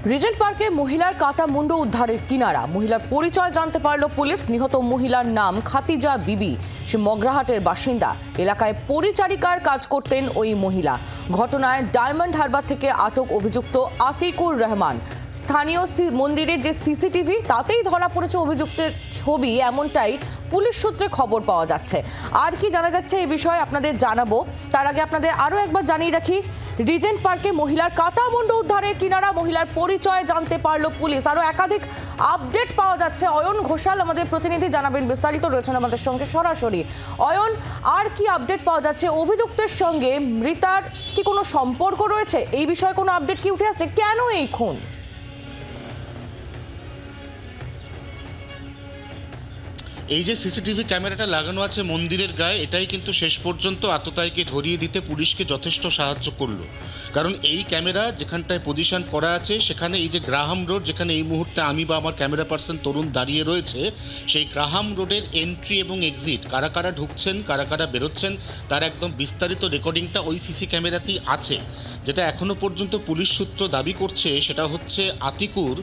Regent পার্কে মহিলার কাটা মুন্ডু উদ্ধারের কিনারা। মহিলার পরিচয় জানতে পারল পুলিশ। নিহত মহিলার নাম খাতিজা বিবি। সে মগরাহাটের বাসিন্দা। এলাকায় পরিচারিকার কাজ করতেন ওই মহিলা। ঘটনায় ডায়মন্ড হারবার থেকে আটক অভিযুক্ত আতিকুর রহমান। স্থানীয় মন্দিরের যে সিসিটিভি তাতেই ধরা পড়েছে অভিযুক্তের ছবি, এমনটাই পুলিশ সূত্রে খবর পাওয়া যাচ্ছে। আর কি জানা যাচ্ছে এই বিষয়ে আপনাদের জানাবো। তার আগে আপনাদের আরও একবার জানিয়ে রাখি, রিজেন্ট পার্কে মহিলার কাটা মুন্ডু উদ্ধারের কিনারা। মহিলার পরিচয় জানতে পারল পুলিশ। আরও একাধিক আপডেট পাওয়া যাচ্ছে। অয়ন ঘোষাল আমাদের প্রতিনিধি জানাবেন, বিস্তারিত রয়েছেন আমাদের সঙ্গে সরাসরি। অয়ন, আর কি আপডেট পাওয়া যাচ্ছে? অভিযুক্তের সঙ্গে মৃতার কি কোনো সম্পর্ক রয়েছে? এই বিষয়ে কোনো আপডেট কি উঠে আসছে? কেন এই খুন? এই যে সিসিটিভি ক্যামেরাটা লাগানো আছে মন্দিরের গায়ে, এটাই কিন্তু শেষ পর্যন্ত আততায়ীকে ধরিয়ে দিতে পুলিশকে যথেষ্ট সাহায্য করলো। কারণ এই ক্যামেরা যেখানটায় পজিশন করা আছে সেখানে এই যে গ্রাহাম রোড, যেখানে এই মুহূর্তে আমি বা আমার ক্যামেরা পার্সন তরুণ দাঁড়িয়ে রয়েছে, সেই গ্রাহাম রোডের এন্ট্রি এবং এক্সিট, কারা কারা ঢুকছেন কারা কারা বেরোচ্ছেন তার একদম বিস্তারিত রেকর্ডিংটা ওই সিসি ক্যামেরাতেই আছে। যেটা এখনও পর্যন্ত পুলিশ সূত্র দাবি করছে সেটা হচ্ছে আতিকুর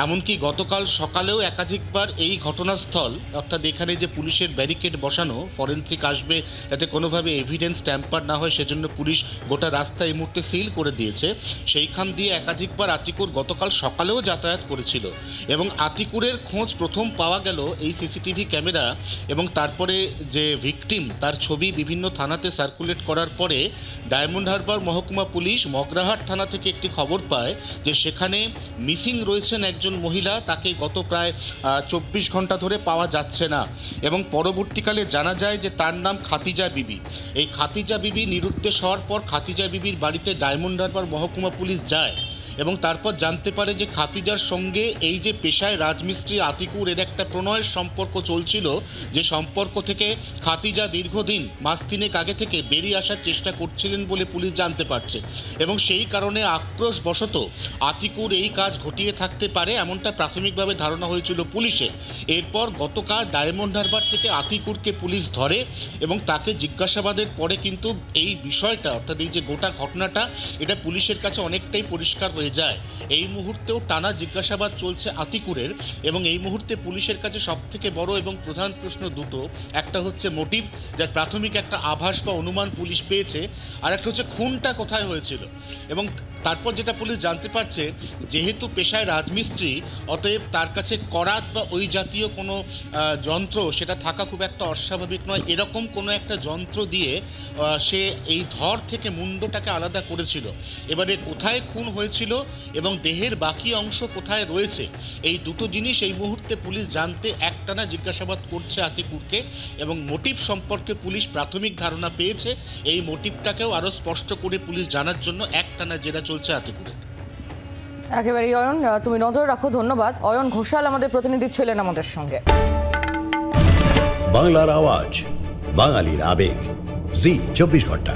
এমনকি গতকাল সকালেও একাধিকবার এই ঘটনাস্থল, অর্থাৎ এখানে যে পুলিশের ব্যারিকেড বসানো, ফরেনসিক আসবে যাতে কোনোভাবে এভিডেন্স ট্যাম্পার না হয় সেজন্য পুলিশ গোটা রাস্তা এই মুহূর্তে সিল করে দিয়েছে, সেইখান দিয়ে একাধিকবার আতিকুর গতকাল সকালেও যাতায়াত করেছিল। এবং আতিকুরের খোঁজ প্রথম পাওয়া গেল এই সিসিটিভি ক্যামেরা এবং তারপরে যে ভিকটিম তার ছবি বিভিন্ন থানাতে সার্কুলেট করার পরে ডায়মন্ড হারবার মহকুমা পুলিশ মগরাহাট থানা থেকে একটি খবর পায় যে সেখানে মিসিং রয়েছেন একজন মহিলা। তাকে গত প্রায় 24 ঘন্টা ধরে পাওয়া যাচ্ছে না এবং পরবর্তীকালে জানা যায় যে তার নাম খাতিজা বিবি। এই খাতিজা বিবি নিরুদ্দেশ হওয়ার পর খাতিজা বিবির বাড়িতে ডায়মন্ড হারবার মহকুমা পুলিশ যায় এবং তারপর জানতে পারে যে খাতিজার সঙ্গে এই যে পেশায় রাজমিস্ত্রি আতিকুর, এর একটা প্রণয়ের সম্পর্ক চলছিল, যে সম্পর্ক থেকে খাতিজা দীর্ঘদিন মাস 3 আগে থেকে বেরিয়ে আসার চেষ্টা করছিলেন বলে পুলিশ জানতে পারছে এবং সেই কারণে আক্রোশবশত আতিকুর এই কাজ ঘটিয়ে থাকতে পারে এমনটা প্রাথমিকভাবে ধারণা হয়েছিল পুলিশের। এরপর গতকাল ডায়মন্ড হারবার থেকে আতিকুরকে পুলিশ ধরে এবং তাকে জিজ্ঞাসাবাদের পরে কিন্তু এই বিষয়টা, অর্থাৎ এই যে গোটা ঘটনাটা, এটা পুলিশের কাছে অনেকটাই পরিষ্কার হয়ে যায়। এই মুহূর্তেও টানা জিজ্ঞাসাবাদ চলছে আতিকুরের এবং এই মুহূর্তে পুলিশের কাছে সবথেকে বড় এবং প্রধান প্রশ্ন দুটো। একটা হচ্ছে মোটিভ, যার প্রাথমিক একটা আভাস বা অনুমান পুলিশ পেয়েছে, আর একটা হচ্ছে খুনটা কোথায় হয়েছিল। এবং তারপর যেটা পুলিশ জানতে পারছে, যেহেতু পেশায় রাজমিস্ত্রি, অতএব তার কাছে করাত বা ওই জাতীয় কোনো যন্ত্র সেটা থাকা খুব একটা অস্বাভাবিক নয়। এরকম কোনো একটা যন্ত্র দিয়ে সে এই ধর থেকে মুন্ডটাকে আলাদা করেছিল। এবারে কোথায় খুন হয়েছিল এবং দেহের বাকি অংশ কোথায় রয়েছে, এই দুটো জিনিস এই মুহূর্তে পুলিশ জানতে একটানা জিজ্ঞাসাবাদ করছে আতিকুরকে এবং মোটিভ সম্পর্কে পুলিশ প্রাথমিক ধারণা পেয়েছে। এই মোটিভটাকেও আরও স্পষ্ট করে পুলিশ জানার জন্য একটানা জেরা চলছে আতিকুরের। একেবারেই অয়ন, তুমি নজর রাখো। ধন্যবাদ। অয়ন ঘোষাল আমাদের প্রতিনিধি ছিলেন আমাদের সঙ্গে। বাংলার আওয়াজ, বাঙালির আবেগ, জি 24 ঘন্টা।